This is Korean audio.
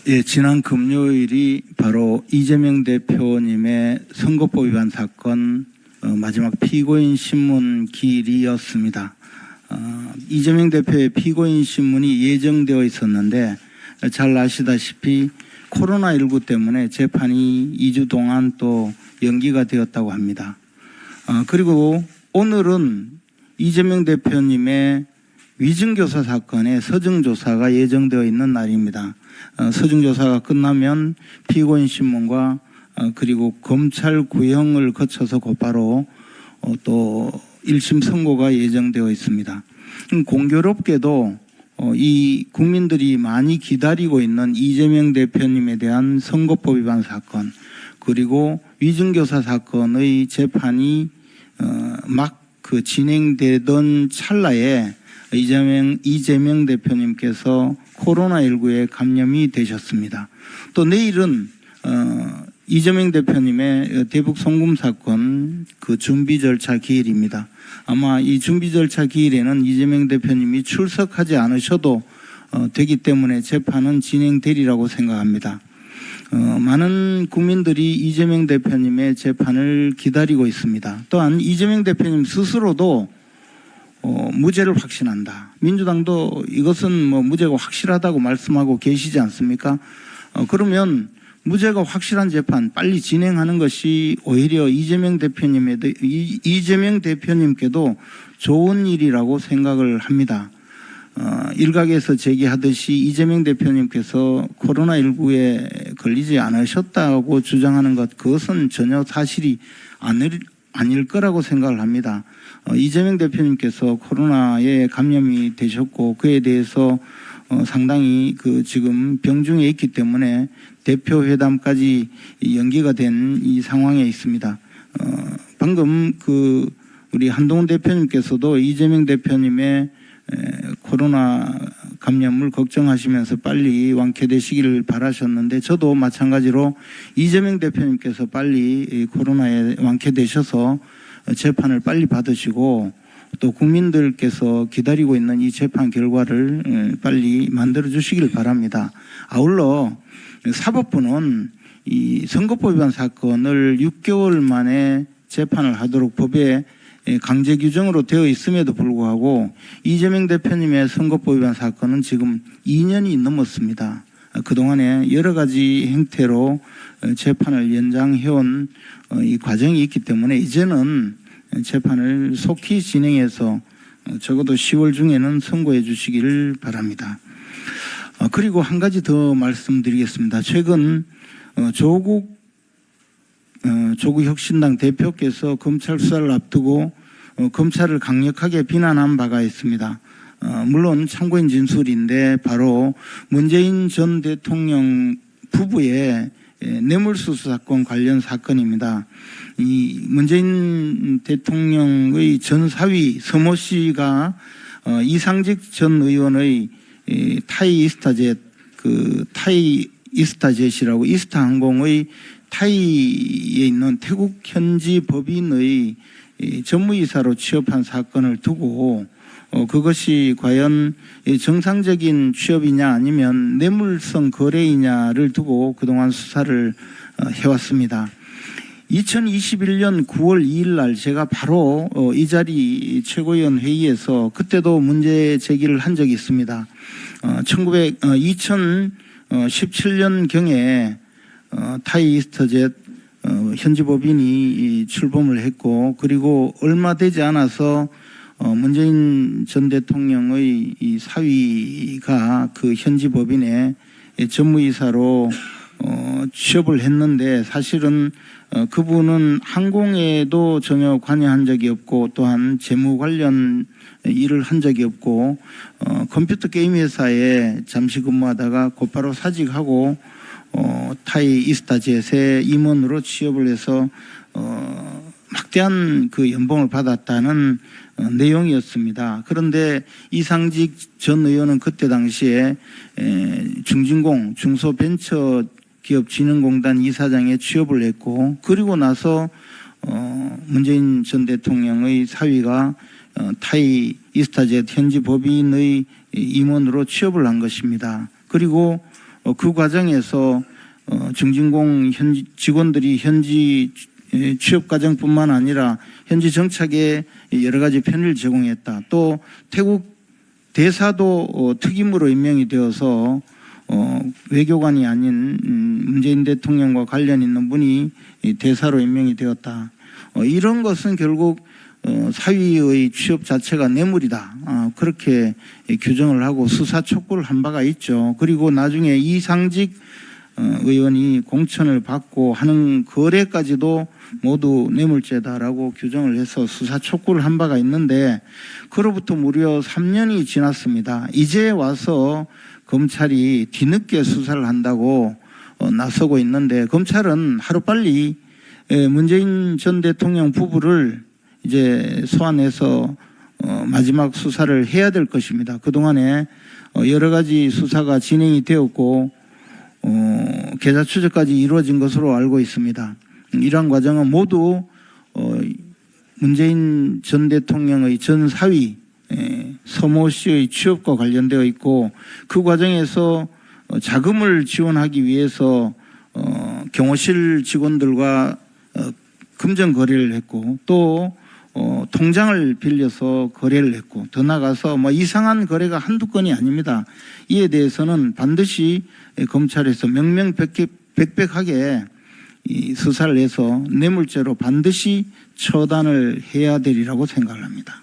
예, 지난 금요일이 바로 이재명 대표님의 선거법 위반 사건 마지막 피고인 신문 기일이었습니다. 이재명 대표의 피고인 신문이 예정되어 있었는데 잘 아시다시피 코로나19 때문에 재판이 2주 동안 또 연기가 되었다고 합니다. 그리고 오늘은 이재명 대표님의 위증교사 사건의 서증조사가 예정되어 있는 날입니다. 서증조사가 끝나면 피고인 신문과 그리고 검찰 구형을 거쳐서 곧바로 또 1심 선고가 예정되어 있습니다. 공교롭게도 이 국민들이 많이 기다리고 있는 이재명 대표님에 대한 선거법 위반 사건 그리고 위증교사 사건의 재판이 막 진행되던 찰나에 이재명 대표님께서 코로나19에 감염이 되셨습니다. 또 내일은 이재명 대표님의 대북 송금 사건 준비 절차 기일입니다. 아마 이 준비 절차 기일에는 이재명 대표님이 출석하지 않으셔도 되기 때문에 재판은 진행되리라고 생각합니다. 많은 국민들이 이재명 대표님의 재판을 기다리고 있습니다. 또한 이재명 대표님 스스로도 무죄를 확신한다. 민주당도 이것은 무죄가 확실하다고 말씀하고 계시지 않습니까? 그러면 무죄가 확실한 재판 빨리 진행하는 것이 오히려 이재명 대표님께도 좋은 일이라고 생각을 합니다. 일각에서 제기하듯이 이재명 대표님께서 코로나19에 걸리지 않으셨다고 주장하는 것, 그것은 전혀 사실이 아닐 거라고 생각을 합니다. 이재명 대표님께서 코로나에 감염이 되셨고 그에 대해서 상당히 지금 병중에 있기 때문에 대표 회담까지 연기가 된 이 상황에 있습니다. 방금 우리 한동훈 대표님께서도 이재명 대표님의 코로나 감염을 걱정하시면서 빨리 완쾌되시기를 바라셨는데 저도 마찬가지로 이재명 대표님께서 빨리 코로나에 완쾌되셔서 재판을 빨리 받으시고 또 국민들께서 기다리고 있는 이 재판 결과를 빨리 만들어 주시길 바랍니다. 아울러 사법부는 이 선거법 위반 사건을 6개월 만에 재판을 하도록 법에 강제 규정으로 되어 있음에도 불구하고 이재명 대표님의 선거법 위반 사건은 지금 2년이 넘었습니다. 그동안에 여러 가지 행태로 재판을 연장해온 이 과정이 있기 때문에 이제는 재판을 속히 진행해서 적어도 10월 중에는 선고해 주시기를 바랍니다. 그리고 한 가지 더 말씀드리겠습니다. 최근 조국 혁신당 대표께서 검찰 수사를 앞두고 검찰을 강력하게 비난한 바가 있습니다. 물론 참고인 진술인데 바로 문재인 전 대통령 부부의 뇌물수수 사건 관련 사건입니다. 이 문재인 대통령의 전 사위 서모 씨가 이상직 전 의원의 타이 이스타젯이라고 이스타항공의 타이에 있는 태국 현지 법인의 전무이사로 취업한 사건을 두고 그것이 과연 정상적인 취업이냐 아니면 뇌물성 거래이냐를 두고 그동안 수사를 해왔습니다. 2021년 9월 2일 날 제가 바로 이 자리 최고위원 회의에서 그때도 문제 제기를 한 적이 있습니다. 2017년경에 타이 이스터젯 현지 법인이 출범을 했고 그리고 얼마 되지 않아서 문재인 전 대통령의 이 사위가 그 현지 법인의 전무이사로 취업을 했는데 사실은 그분은 항공에도 전혀 관여한 적이 없고 또한 재무 관련 일을 한 적이 없고 컴퓨터 게임 회사에 잠시 근무하다가 곧바로 사직하고 타이 이스타젯의 임원으로 취업을 해서 막대한 연봉을 받았다는 내용이었습니다. 그런데 이상직 전 의원은 그때 당시에 중진공 중소벤처기업진흥공단 이사장에 취업을 했고 그리고 나서 문재인 전 대통령의 사위가 타이 이스타젯 현지 법인의 임원으로 취업을 한 것입니다. 그리고 그 과정에서 정진공 직원들이 현지 취업 과정뿐만 아니라 현지 정착에 여러 가지 편의를 제공했다. 또 태국 대사도 특임으로 임명이 되어서 외교관이 아닌 문재인 대통령과 관련 있는 분이 대사로 임명이 되었다. 이런 것은 결국 사위의 취업 자체가 뇌물이다. 그렇게 규정을 하고 수사 촉구를 한 바가 있죠. 그리고 나중에 이상직 의원이 공천을 받고 하는 거래까지도 모두 뇌물죄다라고 규정을 해서 수사 촉구를 한 바가 있는데, 그로부터 무려 3년이 지났습니다. 이제 와서 검찰이 뒤늦게 수사를 한다고 나서고 있는데, 검찰은 하루빨리 문재인 전 대통령 부부를 이제 소환해서 마지막 수사를 해야 될 것입니다. 그동안에 여러 가지 수사가 진행이 되었고 계좌 추적까지 이루어진 것으로 알고 있습니다. 이러한 과정은 모두 문재인 전 대통령의 전 사위 서모 씨의 취업과 관련되어 있고, 그 과정에서 자금을 지원하기 위해서 경호실 직원들과 금전 거래를 했고, 또 통장을 빌려서 거래를 했고, 더 나아가서 이상한 거래가 한두 건이 아닙니다. 이에 대해서는 반드시 검찰에서 명명백백하게 이 수사를 해서 뇌물죄로 반드시 처단을 해야 되리라고 생각을 합니다.